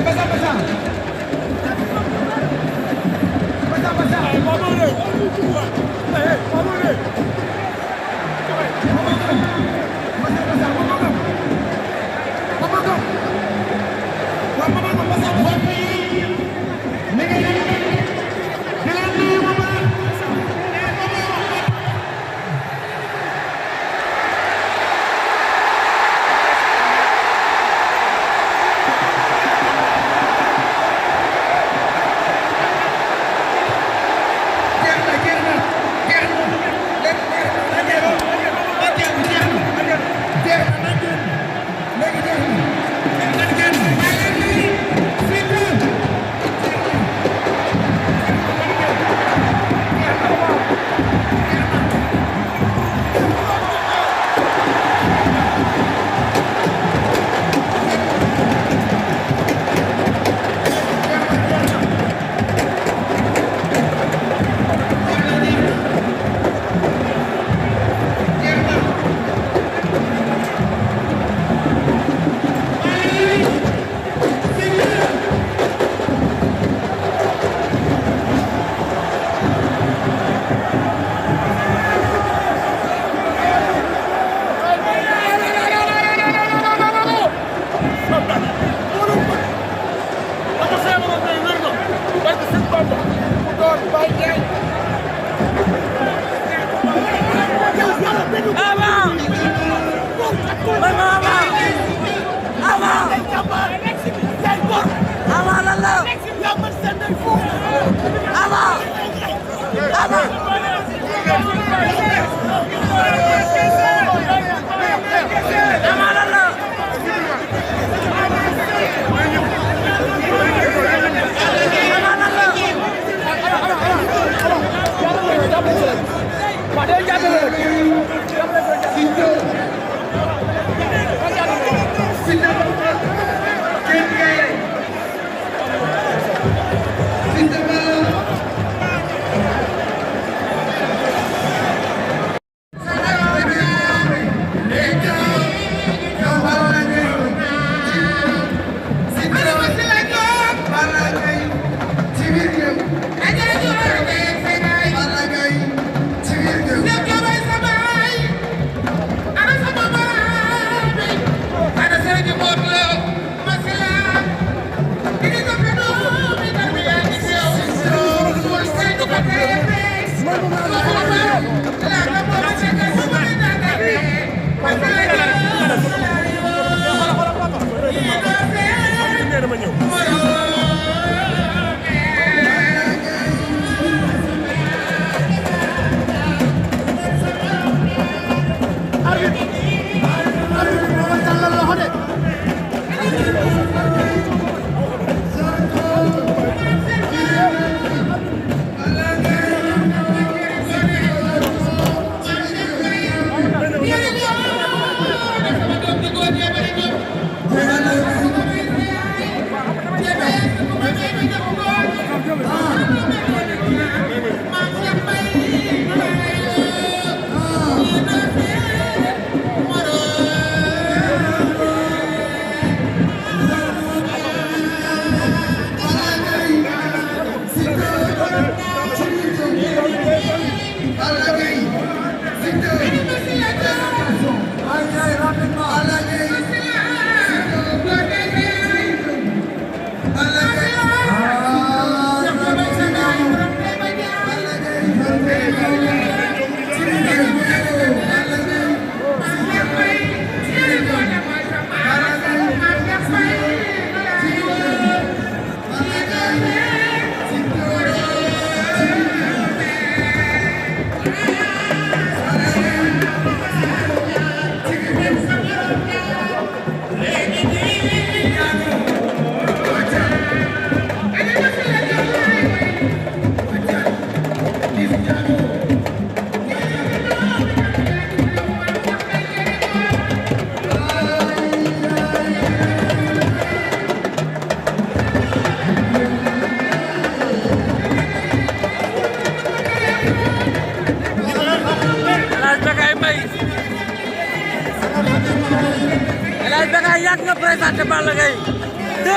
Léegi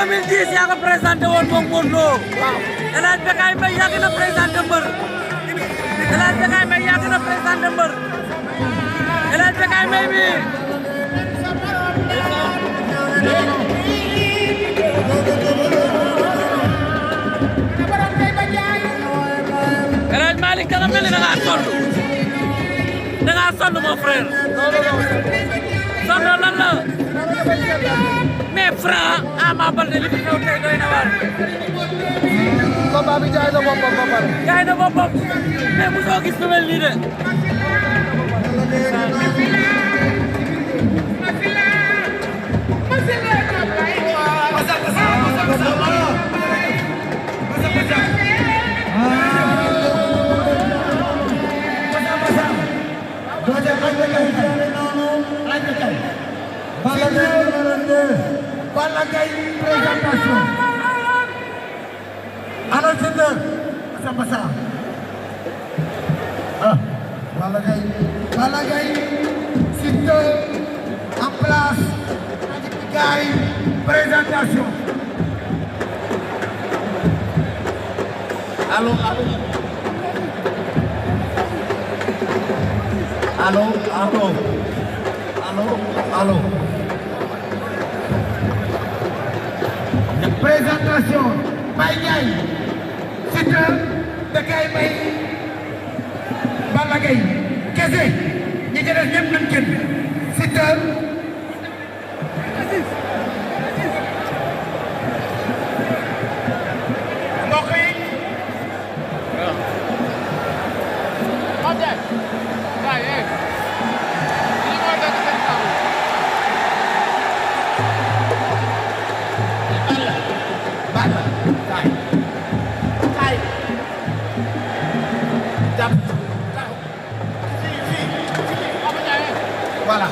2010 yaa ko présenté woon moom Modou Lo. waaw El Hadj Bécaye Mbaye yàgg na présenté mbër. El Hadj Bécaye Mbaye yàgg na présenté mbër. El Hadj Bécaye Mbaye bi. El Hadj Malick da nga mel ni da ngaa sonn. da ngaa sonn mon frère. sonn lan la. mais Franc Ama Baldé li fi xew tey doy na waar. combat bi jaay na boppam ba pare. jaay na boppam mais mosoo gis lu mel nii de. Balla Gaye présentation. Ana Siteu Samba Sarr. Balla Gaye Siteu en place. Gaye présentation. Allô. Présentation Baye Ndiaye Siteu Bécaye Mbaye Balla Gaye kese ñi ci des ñëpp nañ kenn Siteu mbokk yi voilà.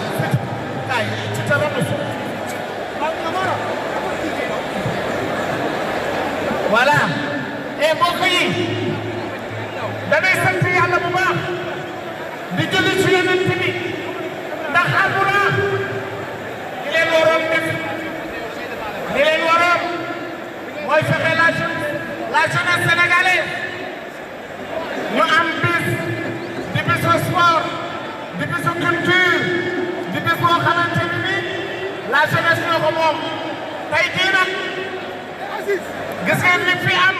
Voilà. Et mbokk yi damay sant Yàlla bu baax di julli ci Yonent bi ndax Alburaax li leen waroon def li leen waroon mooy fexe la jeunesse sénégalaise ñu am bis di bisu sport di bisu culture di bis boo xamante ni la jeunesse ñoo ko moom tey jii nag gis ngeen li fi am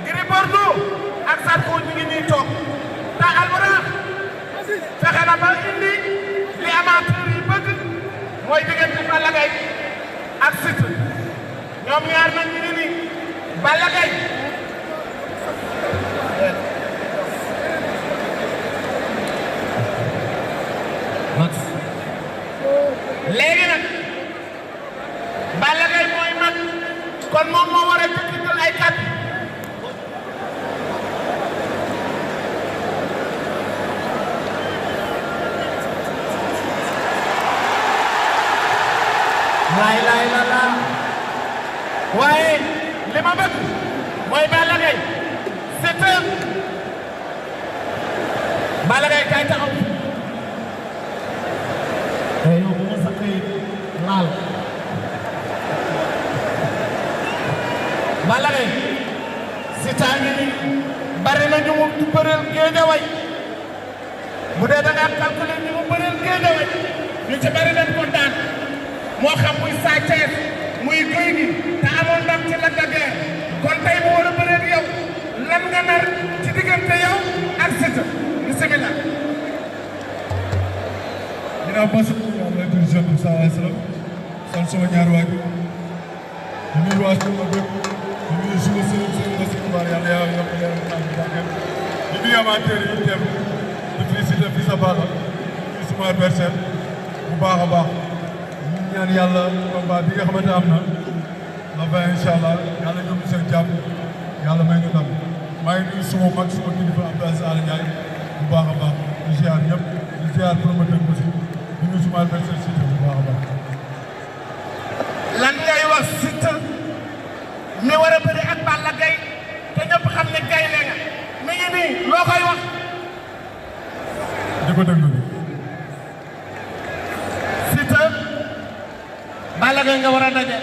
Gris Bordeaux ak Zarko ñu ngi nii toog te Alburaax fexe na ba indi li amateur yi bëgg mooy diggante Balla Gaye ak Siteu ñoom ñaar nañ ñu ngi nii Balla Gaye léegi nag Balla Gaye mooy mag kon moom moo war a jëkkëtal ay kàddu laay la waaye li ma bëgg mooy Balla Gaye Siteu Balla Gaye kay taxaw yow bu ma saqee laal Balla Gaye Siteu ngi ni bari na ñu mu bëreel Géejawaay bu dee da nga calculer ñu mu bëreel Géejawaay ñu ci bari nañ kontaan moo xam muy Sa Thiès muy Gouye Gui te amoon ndam ci Lac de Guiers kon tey mu war a bëreel yow lan nga nar ci diggante yow ak Siteu bismillah ginnaaw bas lay tur jeune bi sallallahu alayhi wa sallam sant sama ñaari waay di nuyu waa Suma bépp di nuyu suma sëriñ sëriñ Bass Touba yàlla yaa yokk leen am barke di nuyu amateur yi teew di félicité fi sa baax di suma adversaire bu baax a baax ñu ñaan yàlla combat bi nga xamante am na la fin incha allah yàlla yóbbu seen jàmm yàlla may ñu ndam maa ngi nuyu suma mag suma kilifa Abdou Aziz Ala Ndiaye bu baax a baax di ziar ñëpp di ziar promoteur aussi di nuyu suma adversaire Siteu bu baax a baax. lan ngay wax Siteu mi war a bëri ak Balla Gaye te ñëpp xam ne gaynde nga mi ngi nii loo koy wax. di ko déglu. Siteu Balla Gaye nga war a daje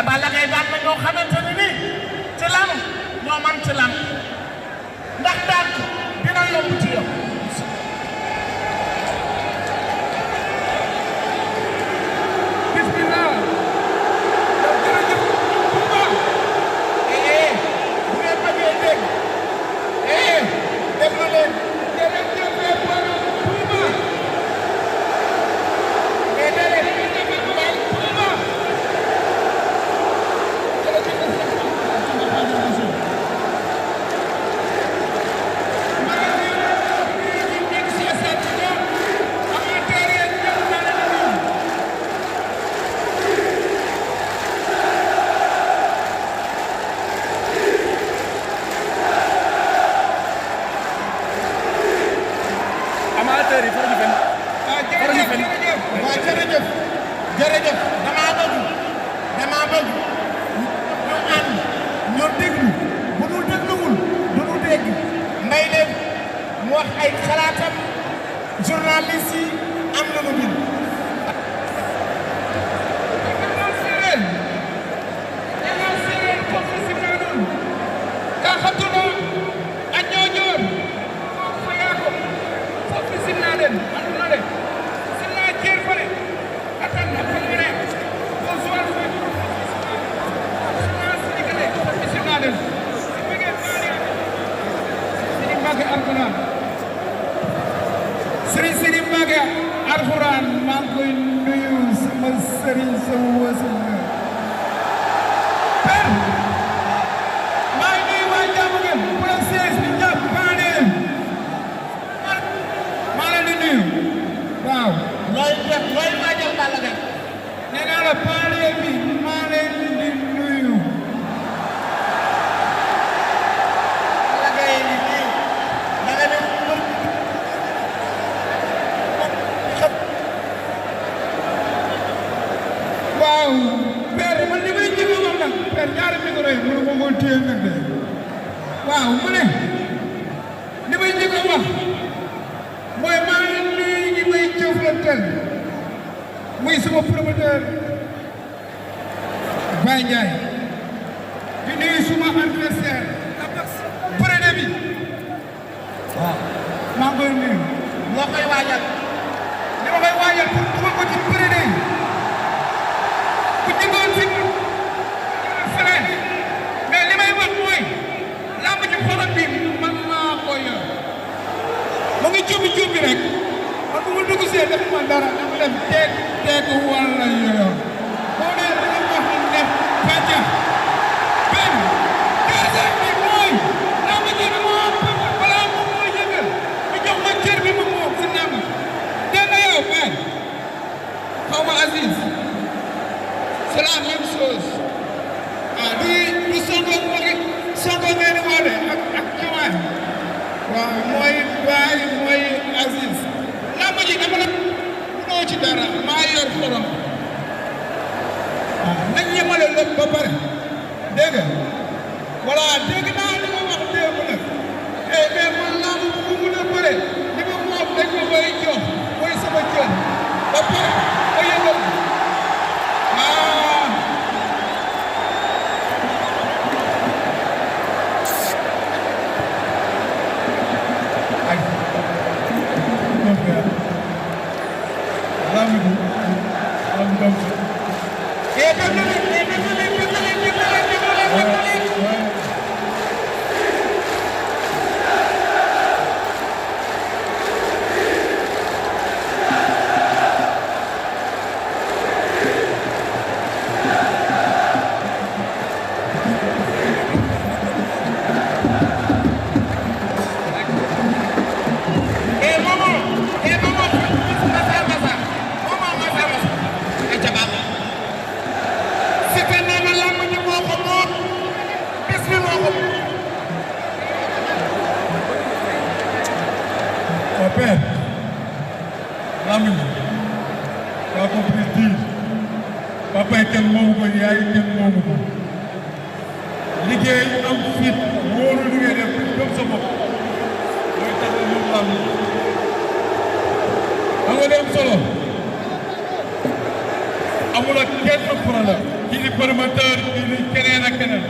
te Balla Gaye daan na ñoo xamante ne nii ci lamb ñoo man ci lamb ndax daan ko dina yomb ci yow. bismillah. jërëjëf. bu ngeen bëggee dégg. déglu leen. jërëjëf Pouba. mais déedéet. jërëjëf damaa bëgg ñu ànd ñu déglu bu ñu dégluwul du ñu dégg may leen mu wax ay xalaatam journaliste yi am na lu bind. Sëriñ Sidi Mbacke Alxuraan maa ngi koy nuyu sama sëriñ sama wasila per maa ngi nuyu waa Diamaguène procès bi ñëpp maa leen di nuyu waaw looy waajal Balla Gaye nee naa la paale bi maa leen di nuyu Balla Gaye ni nii da nga dem waaw père man li may njëkk a wax nag père ñaari micro yi mënu ma koo téye nag de waaw mu ne li may njëkk a wax mooy maa ngi nuyu ñi may jëflanteel muy sama promoteur Baye Ndiaye di nuyu suma adversaire Brédé bi waaw maa ngi koy nuyu loo koy waajal li ma koy waajal pour dugal ko ci Brédé ku jëndoon si feneen mais li may wax mooy lamb ci xolam bi man maa ko yor mu ngi jóobi rek man bu ma dugg see def ma dara dama dem teeg walla yor boo nee da nga wax ni def pàcca benn deuxième bi mooy lamb ji bi moom balaa moom mooy yëngal ñu jox ma cër bi ma moom si lamb dégg nga yow Baye xaw ma Aziz c'est la même chose ah du Sonko ngeen di woote ak Diomaye waaw mooy Baye mooy Aziz lamb ji dama la mënoo ci dara maa yor xorom waaw nañ yemale lépp ba pare dégg nga voilà dégg naa li ma wax démb nag mais man lamb bu mu mën a bëre li ma moom dañ ma koy jox mooy sama cër ba pare ma yëngal Père, l'ami, tu as compris dire, papa est quel mot vous voyez, quel mot vous voyez. Liggéey am fit wóoru li ngay def comme sa bopp mooy tax a ñëw làmb xam nga dem solo amul ak kenn problème kii di promoteur di keneen ak keneen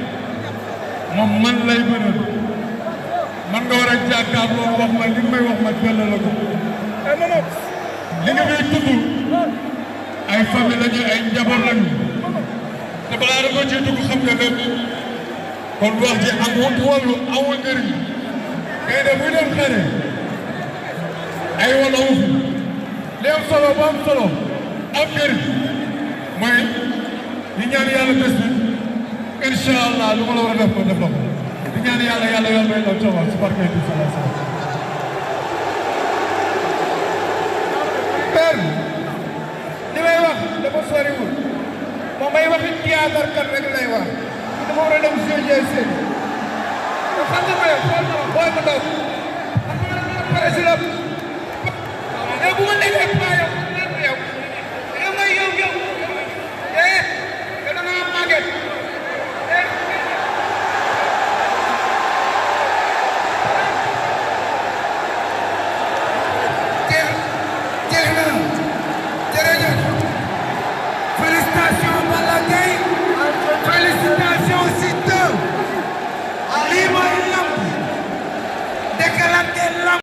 moom man lay mënal man nga war a jàkkaarloo wax ma li may wax ma delloo la ko li nga may tudd ay famille lañu ay njaboot lañu te balaa da ko ci dugg xam nga lépp kon wax ji amul wàllu amul njëriñ kay de buy dem xare ay wala wufu li am solo bu am solo am njëriñ mooy di ñaan yàlla bés bi incha allah lu ma la war a def ko def la ko di ñaan yàlla yoon may daw cawal si barke bi sallallahu alayhi wasallam père li may wax dafa soriwul moom may waxi théâtre kat rek lay wax dama war a dem jouer seen te xam nga may xool na booy mu ndaw pare si la mais bu ma nekkee